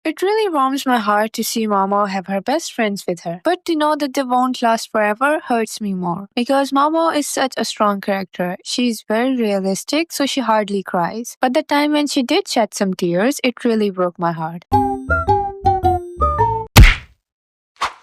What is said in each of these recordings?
It really warms my heart to see Maomao have her best friends with her, but to know that they won't last forever hurts me more. Because Maomao is such a strong character. She's very realistic, so she hardly cries. But the time when she did shed some tears, it really broke my heart.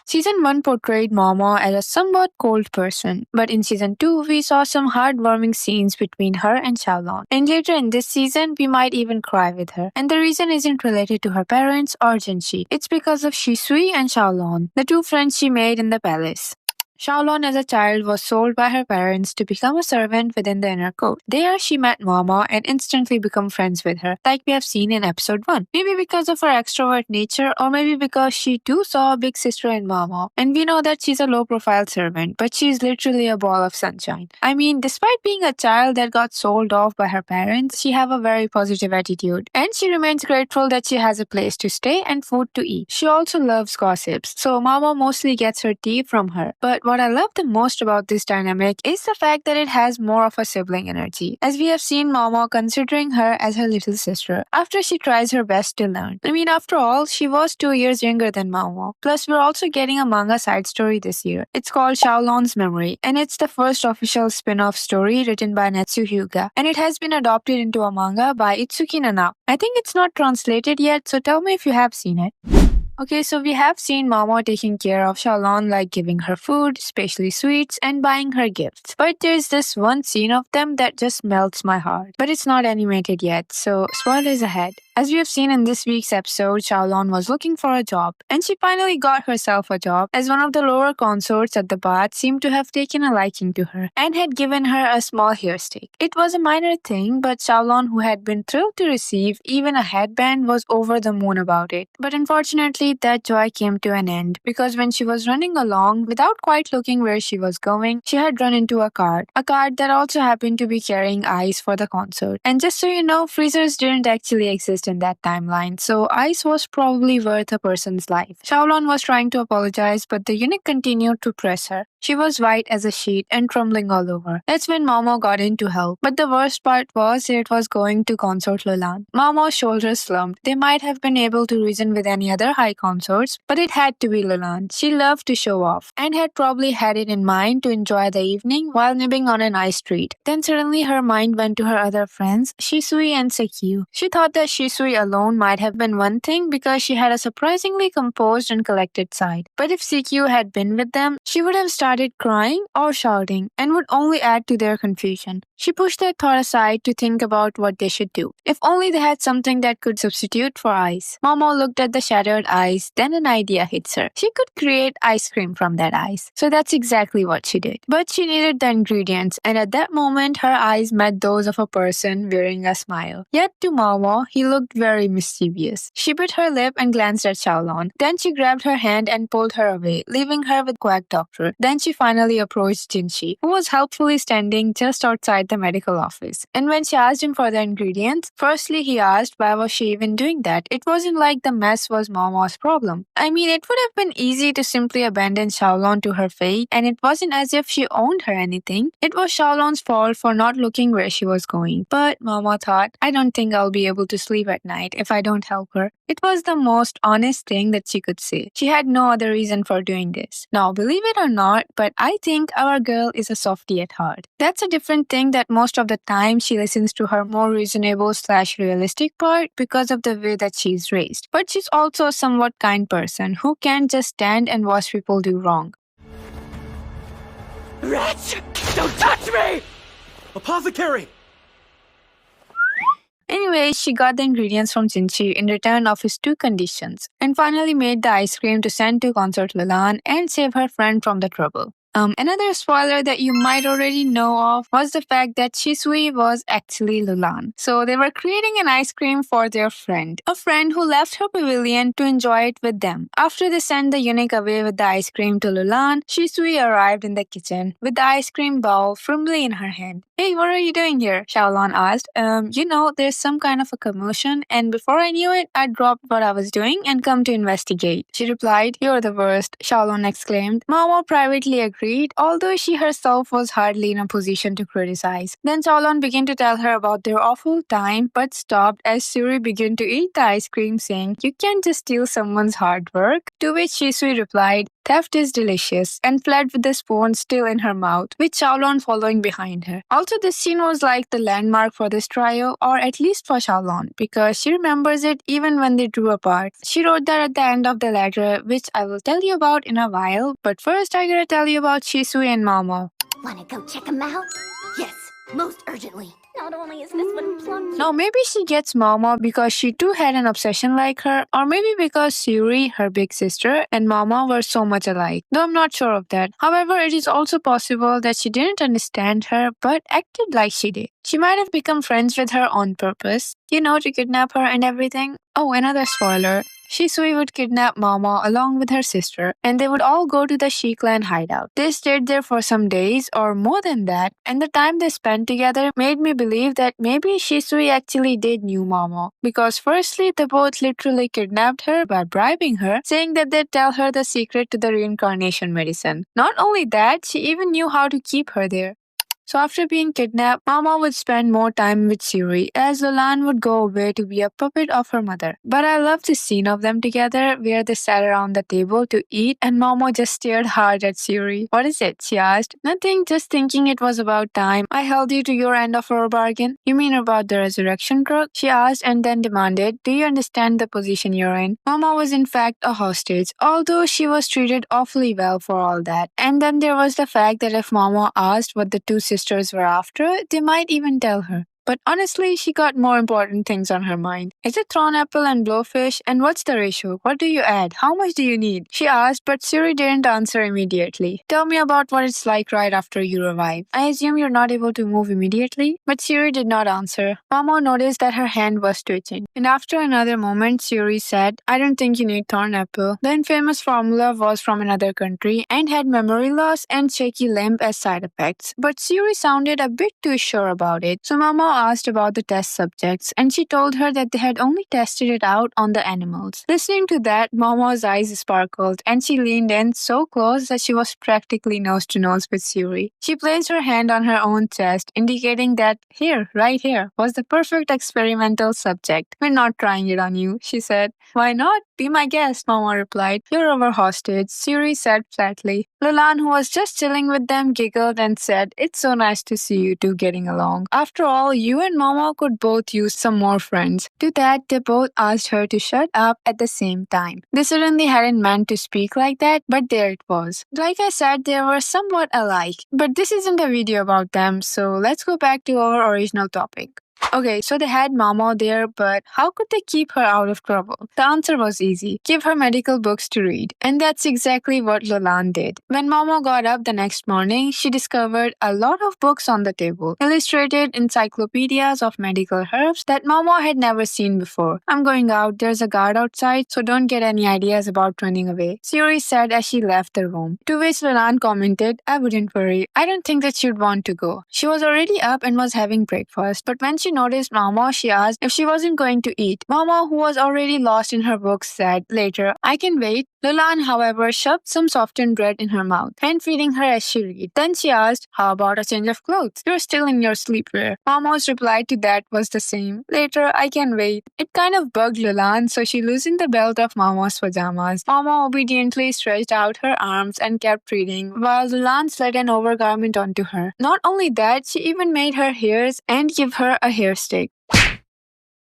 Season 1 portrayed Maomao as a somewhat cold person, but in Season 2, we saw some heartwarming scenes between her and Xiaolan. And later in this season, we might even cry with her. And the reason isn't related to her parents or Jinshi. It's because of Shisui and Xiaolan, the two friends she made in the palace. Xiaolan as a child was sold by her parents to become a servant within the inner court. There she met Maomao and instantly became friends with her, like we have seen in episode 1. Maybe because of her extrovert nature, or maybe because she too saw a big sister in Maomao. And we know that she's a low-profile servant, but she's literally a ball of sunshine. I mean, despite being a child that got sold off by her parents, she have a very positive attitude. And she remains grateful that she has a place to stay and food to eat. She also loves gossips, so Maomao mostly gets her tea from her. But what I love the most about this dynamic is the fact that it has more of a sibling energy, as we have seen Maomao considering her as her little sister after she tries her best to learn. I mean, after all, she was 2 years younger than Maomao. Plus, we're also getting a manga side story this year. It's called Xiaolan's Memory, and it's the first official spin-off story written by Natsu Hyūga, and it has been adopted into a manga by Itsuki Nana. I think it's not translated yet, so tell me if you have seen it. Okay, so we have seen Maomao taking care of Xiaolan, like giving her food, especially sweets, and buying her gifts. But there's this one scene of them that just melts my heart. But it's not animated yet, so spoilers ahead. As we have seen in this week's episode, Xiaolan was looking for a job, and she finally got herself a job, as one of the lower consorts at the bath seemed to have taken a liking to her, and had given her a small hair stick. It was a minor thing, but Xiaolan, who had been thrilled to receive even a headband, was over the moon about it. But unfortunately, that joy came to an end, because when she was running along, without quite looking where she was going, she had run into a cart that also happened to be carrying ice for the concert. And just so you know, freezers didn't actually exist in that timeline, so ice was probably worth a person's life. Xiaolan was trying to apologize, but the eunuch continued to press her. She was white as a sheet and trembling all over. That's when Maomao got in to help. But the worst part was it was going to consort Lulan. Maomao's shoulders slumped. They might have been able to reason with any other high consorts, but it had to be Lulan. She loved to show off, and had probably had it in mind to enjoy the evening while nibbling on an ice treat. Then suddenly her mind went to her other friends, Shisui and Sekyu. She thought that Shisui alone might have been one thing because she had a surprisingly composed and collected side. But if Sekyu had been with them, she would have started crying or shouting, and would only add to their confusion. She pushed that thought aside to think about what they should do. If only they had something that could substitute for ice. Maomao looked at the shattered ice, then an idea hits her. She could create ice cream from that ice. So that's exactly what she did. But she needed the ingredients, and at that moment her eyes met those of a person wearing a smile. Yet to Maomao, he looked very mischievous. She bit her lip and glanced at Xiaolan. Then she grabbed her hand and pulled her away, leaving her with Quack Doctor. Then she finally approached Jinshi, who was helpfully standing just outside the medical office. And when she asked him for the ingredients, firstly he asked why was she even doing that. It wasn't like the mess was Maomao's problem. I mean, it would have been easy to simply abandon Xiaolan to her fate, and it wasn't as if she owned her anything. It was Xiaolan's fault for not looking where she was going. But Maomao thought, I don't think I'll be able to sleep at night if I don't help her. It was the most honest thing that she could say. She had no other reason for doing this. Now, believe it or not, but I think our girl is a softie at heart. That's a different thing that most of the time she listens to her more reasonable/realistic part because of the way that she's raised. But she's also a somewhat kind person who can't just stand and watch people do wrong. Wretch! Don't touch me! Apothecary! Anyway, she got the ingredients from Jinshi in return of his 2 conditions, and finally made the ice cream to send to Consort Lulan and save her friend from the trouble. Another spoiler that you might already know of was the fact that Shisui was actually Lulan. So they were creating an ice cream for their friend, a friend who left her pavilion to enjoy it with them. After they sent the eunuch away with the ice cream to Lulan, Shisui arrived in the kitchen with the ice cream bowl firmly in her hand. Hey, what are you doing here? Xiaolan asked. There's some kind of a commotion, and before I knew it, I dropped what I was doing and come to investigate. She replied, You're the worst, Xiaolan exclaimed. Maomao privately agreed treat, although she herself was hardly in a position to criticize. Then Xiaolan began to tell her about their awful time, but stopped as Suirei began to eat the ice cream, saying, "You can't just steal someone's hard work." To which Shisui replied, "Theft is delicious," and fled with the spoon still in her mouth, with Xiaolan following behind her. Also, this scene was like the landmark for this trio, or at least for Xiaolan, because she remembers it even when they drew apart. She wrote that at the end of the letter, which I will tell you about in a while, but first I gotta tell you about Shisui and Maomao. Wanna go check him out? Yes, most urgently. Not only is this one plum Now, maybe she gets Maomao because she too had an obsession like her, or maybe because Suirei, her big sister, and Maomao were so much alike, though I'm not sure of that. However, it is also possible that she didn't understand her but acted like she did. She might have become friends with her on purpose, to kidnap her and everything. Oh, another spoiler. Shisui would kidnap Maomao along with her sister, and they would all go to the Shi clan hideout. They stayed there for some days, or more than that, and the time they spent together made me believe that maybe Shisui actually did knew Maomao. Because firstly, they both literally kidnapped her by bribing her, saying that they'd tell her the secret to the reincarnation medicine. Not only that, she even knew how to keep her there. So after being kidnapped, Mama would spend more time with Suirei, as Lolan would go away to be a puppet of her mother. But I love this scene of them together where they sat around the table to eat and Mama just stared hard at Suirei. "What is it?" she asked. "Nothing, just thinking it was about time I held you to your end of our bargain." "You mean about the resurrection drug?" she asked and then demanded, "Do you understand the position you're in?" Mama was in fact a hostage, although she was treated awfully well for all that. And then there was the fact that if Mama asked what the two sisters were after, they might even tell her. But honestly, she got more important things on her mind. "Is it thorn apple and blowfish? And what's the ratio? What do you add? How much do you need?" she asked, but Suirei didn't answer immediately. "Tell me about what it's like right after you revive. I assume you're not able to move immediately?" But Suirei did not answer. Mama noticed that her hand was twitching. And after another moment, Suirei said, "I don't think you need thorn apple." The infamous formula was from another country and had memory loss and shaky limb as side effects. But Suirei sounded a bit too sure about it. So Mama asked about the test subjects, and she told her that they had only tested it out on the animals. Listening to that, Mama's eyes sparkled, and she leaned in so close that she was practically nose to nose with Suirei. She placed her hand on her own chest, indicating that here, right here, was the perfect experimental subject. "We're not trying it on you," she said. "Why not? Be my guest," Mama replied. "You're our hostage," Suirei said flatly. Lolan, who was just chilling with them, giggled and said, "It's so nice to see you two getting along. After all, you and Mama could both use some more friends." To that, they both asked her to shut up at the same time. They certainly hadn't meant to speak like that, but there it was. Like I said, they were somewhat alike. But this isn't a video about them, so let's go back to our original topic. Okay, so they had Mama there, but how could they keep her out of trouble? The answer was easy. Give her medical books to read. And that's exactly what Lolan did. When Mama got up the next morning, she discovered a lot of books on the table. Illustrated encyclopedias of medical herbs that Mama had never seen before. "I'm going out. There's a guard outside, so don't get any ideas about running away," Suirei said as she left the room. To which Lolan commented, "I wouldn't worry. I don't think that she'd want to go." She was already up and was having breakfast, but when she noticed Mama, she asked if she wasn't going to eat. Mama, who was already lost in her books, said later, "I can wait." Lolan, however, shoved some softened bread in her mouth, hand-feeding her as she read. Then she asked, "How about a change of clothes? You're still in your sleepwear." Mama's reply to that was the same. "Later, I can wait." It kind of bugged Lolan, so she loosened the belt of Mama's pajamas. Mama obediently stretched out her arms and kept reading, while Lolan slid an overgarment onto her. Not only that, she even made her hairs and give her a hair stick.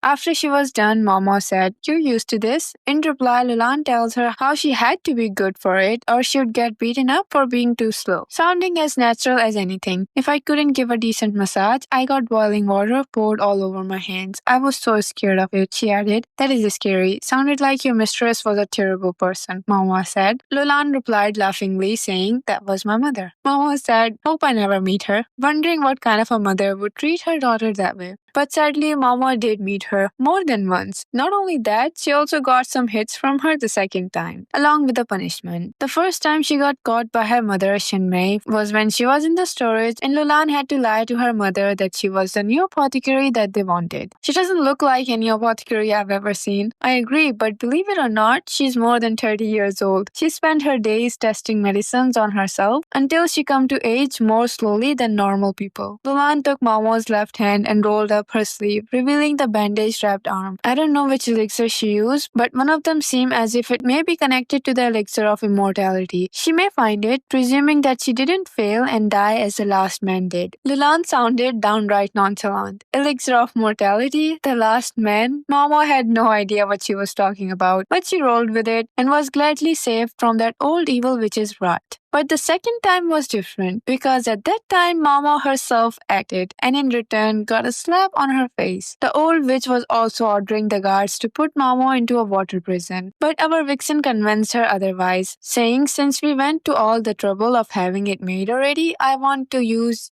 After she was done, Mama said, "You're used to this." In reply, Lolan tells her how she had to be good for it or she would get beaten up for being too slow, sounding as natural as anything. "If I couldn't give a decent massage, I got boiling water poured all over my hands. I was so scared of it," she added. "That is scary. Sounded like your mistress was a terrible person," Mama said. Lolan replied laughingly, saying, "That was my mother." Mama said, "Hope I never meet her," wondering what kind of a mother would treat her daughter that way. But sadly, Maomao did meet her more than once. Not only that, she also got some hits from her the second time, along with the punishment. The first time she got caught by her mother, Shinmei, was when she was in the storage and Lulan had to lie to her mother that she was the new apothecary that they wanted. She doesn't look like any apothecary I've ever seen. I agree, but believe it or not, she's more than 30 years old. She spent her days testing medicines on herself until she come to age more slowly than normal people. Lulan took Maomao's left hand and rolled up her sleeve, revealing the bandage-wrapped arm. I don't know which elixir she used, but one of them seemed as if it may be connected to the elixir of immortality. She may find it, presuming that she didn't fail and die as the last man did. Lulan sounded downright nonchalant. Elixir of mortality? The last man? Maomao had no idea what she was talking about, but she rolled with it and was gladly saved from that old evil witch's wrath. But the second time was different because at that time Maomao herself acted and in return got a slap on her face. The old witch was also ordering the guards to put Maomao into a water prison. But our vixen convinced her otherwise, saying since we went to all the trouble of having it made already, I want to use,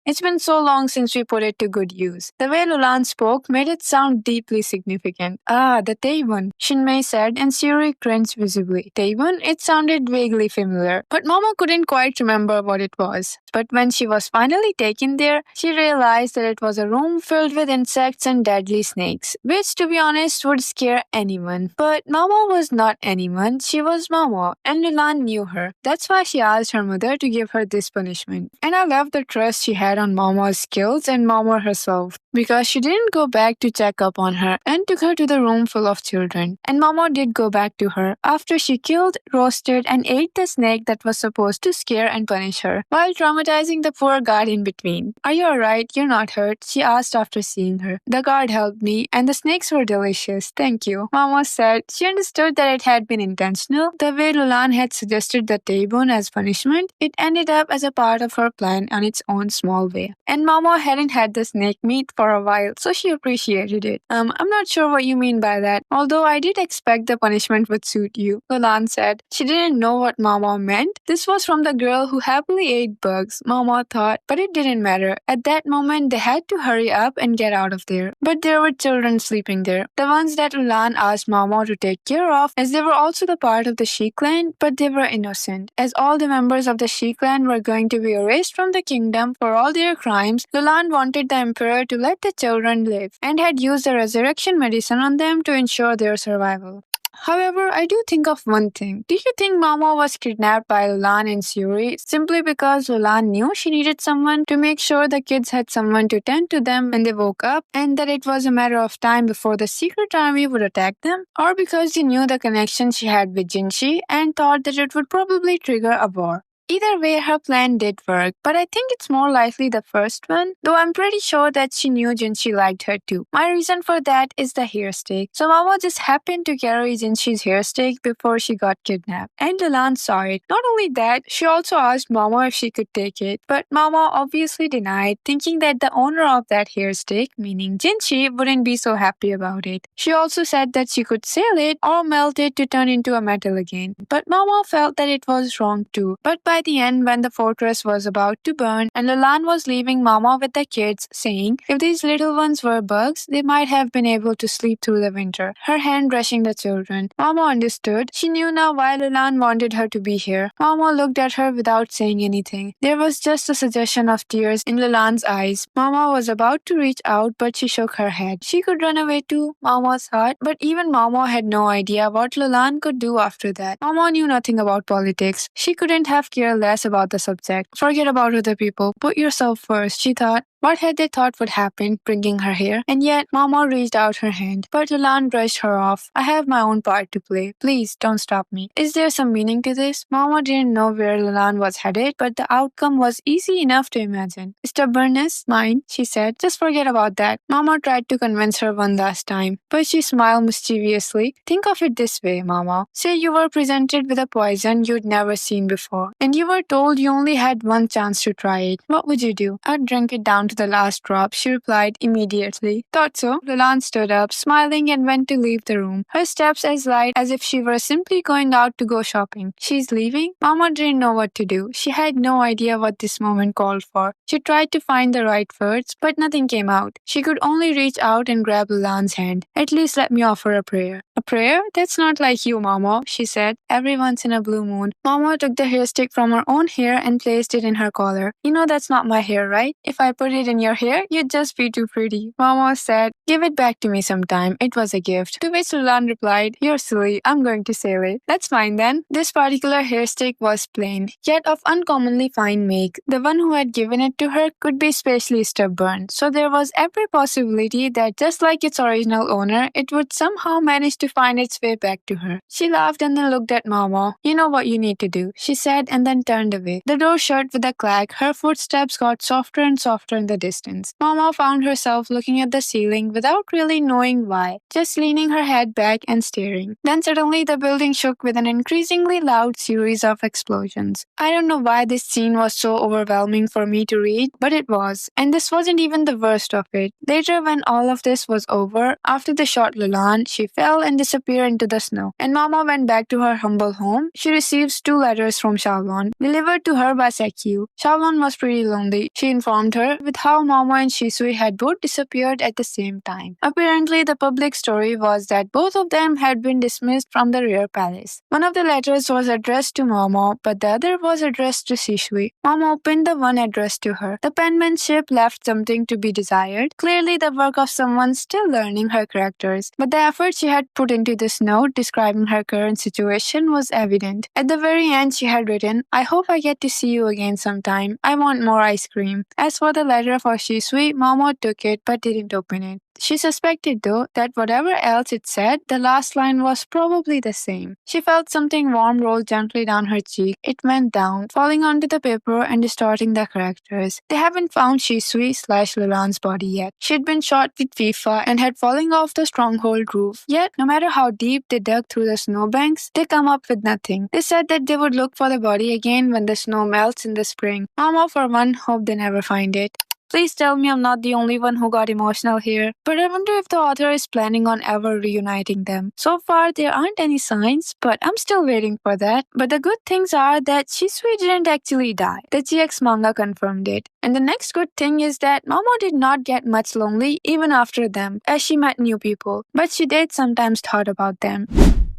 it's been so long since we put it to good use. The way Lulan spoke made it sound deeply significant. Ah, the Taewon, Shinmei said and Suirei cringed visibly. Taewon? It sounded vaguely familiar. But Mama couldn't quite remember what it was. But when she was finally taken there, she realized that it was a room filled with insects and deadly snakes, which to be honest would scare anyone. But Mama was not anyone, she was Mama, and Lulan knew her. That's why she asked her mother to give her this punishment. And I love the trust she had on Mama's skills and Mama herself, because she didn't go back to check up on her and took her to the room full of children. And Mama did go back to her after she killed, roasted, and ate the snake that was supposed to scare and punish her, while traumatizing the poor guard in between. Are you alright? You're not hurt? She asked after seeing her. The guard helped me, and the snakes were delicious. Thank you. Mama said she understood that it had been intentional. The way Lulan had suggested the taebon as punishment, it ended up as a part of her plan on its own small way. And Mama hadn't had the snake meat for a while, so she appreciated it. I'm not sure what you mean by that, although I did expect the punishment would suit you, Lulan said. She didn't know what Mama meant. This was from the girl who happily ate bugs, Mama thought, but it didn't matter. At that moment, they had to hurry up and get out of there. But there were children sleeping there, the ones that Lulan asked Mama to take care of, as they were also the part of the Shi clan, but they were innocent. As all the members of the Shi clan were going to be erased from the kingdom for all their crimes, Lulan wanted the emperor to let the children live, and had used the resurrection medicine on them to ensure their survival. However, I do think of one thing. Do you think Mama was kidnapped by Lulan and Suirei simply because Lulan knew she needed someone to make sure the kids had someone to tend to them when they woke up, and that it was a matter of time before the secret army would attack them? Or because she knew the connection she had with Jinshi and thought that it would probably trigger a war? Either way, her plan did work, but I think it's more likely the first one, though I'm pretty sure that she knew Jinshi liked her too. My reason for that is the hair stick. So Mama just happened to carry Jinshi's hair stick before she got kidnapped, and Lulan saw it. Not only that, she also asked Mama if she could take it, but Mama obviously denied, thinking that the owner of that hair stick, meaning Jinshi, wouldn't be so happy about it. She also said that she could sell it or melt it to turn into a metal again, but Mama felt that it was wrong too. But by the end, when the fortress was about to burn and Lulan was leaving Mama with the kids, saying if these little ones were bugs, they might have been able to sleep through the winter, her hand brushing the children. Mama understood. She knew now why Lulan wanted her to be here. Mama looked at her without saying anything. There was just a suggestion of tears in Lulan's eyes. Mama was about to reach out, but she shook her head. She could run away too, Mama thought, but even Mama had no idea what Lulan could do after that. Mama knew nothing about politics. She couldn't have cared less about the subject. Forget about other people. Put yourself first, she thought. What had they thought would happen, bringing her here? And yet, Mama reached out her hand, but Lulan brushed her off. I have my own part to play. Please, don't stop me. Is there some meaning to this? Mama didn't know where Lulan was headed, but the outcome was easy enough to imagine. Stubbornness? Mine, she said. Just forget about that. Mama tried to convince her one last time, but she smiled mischievously. Think of it this way, Mama. Say you were presented with a poison you'd never seen before, and you were told you only had one chance to try it. What would you do? I'd drink it down down to the last drop, she replied immediately. Thought so. Lulan stood up, smiling, and went to leave the room. Her steps as light as if she were simply going out to go shopping. She's leaving? Mama didn't know what to do. She had no idea what this moment called for. She tried to find the right words, but nothing came out. She could only reach out and grab Lulan's hand. At least let me offer a prayer. A prayer? That's not like you, Maomao, she said, every once in a blue moon. Maomao took the hair stick from her own hair and placed it in her collar. You know that's not my hair, right? If I put it in your hair, you'd just be too pretty. Maomao said, give it back to me sometime. It was a gift. To which Lulan replied, you're silly. I'm going to sail it. That's fine then. This particular hair stick was plain, yet of uncommonly fine make. The one who had given it to her could be especially stubborn, so there was every possibility that just like its original owner, it would somehow manage to find its way back to her. She laughed and then looked at Maomao. You know what you need to do, she said, and then turned away. The door shut with a clack. Her footsteps got softer and softer in the distance. Maomao found herself looking at the ceiling without really knowing why, just leaning her head back and staring. Then suddenly the building shook with an increasingly loud series of explosions. I don't know why this scene was so overwhelming for me to read, but it was. And this wasn't even the worst of it. Later, when all of this was over, after the shot Lulan, she fell and disappeared into the snow. And Mama went back to her humble home. She received 2 letters from Xiaolan, delivered to her by Sekyu. Xiaolan was pretty lonely. She informed her with how Mama and Shisui had both disappeared at the same time. Apparently, the public story was that both of them had been dismissed from the rear palace. One of the letters was addressed to Mama, but the other was addressed to Shisui. Mama opened the one addressed to her. The penmanship left something to be desired, clearly the work of someone still learning her characters. But the effort she had put into this note describing her current situation was evident. At the very end, she had written, I hope I get to see you again sometime. I want more ice cream. As for the letter for Shisui, Mama took it but didn't open it. She suspected, though, that whatever else it said, the last line was probably the same. She felt something warm roll gently down her cheek. It went down, falling onto the paper and distorting the characters. They haven't found Shisui/Lulan's body yet. She'd been shot with FIFA and had fallen off the stronghold roof. Yet, no matter how deep they dug through the snowbanks, they come up with nothing. They said that they would look for the body again when the snow melts in the spring. Mama, for one, hoped they never find it. Please tell me I'm not the only one who got emotional here, but I wonder if the author is planning on ever reuniting them. So far, there aren't any signs, but I'm still waiting for that. But the good things are that Shisui didn't actually die. The GX manga confirmed it. And the next good thing is that Mama did not get much lonely even after them, as she met new people, but she did sometimes thought about them.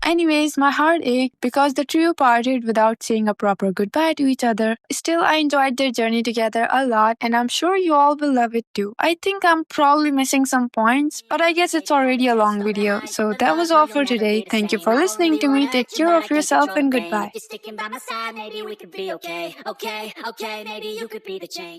Anyways, my heart ached because the trio parted without saying a proper goodbye to each other. Still, I enjoyed their journey together a lot, and I'm sure you all will love it too. I think I'm probably missing some points, but I guess it's already a long video. So that was all for today. Thank you for listening to me. Take care of yourself and goodbye. If you're sticking by my side, maybe we could be okay. Okay, maybe you could be the change.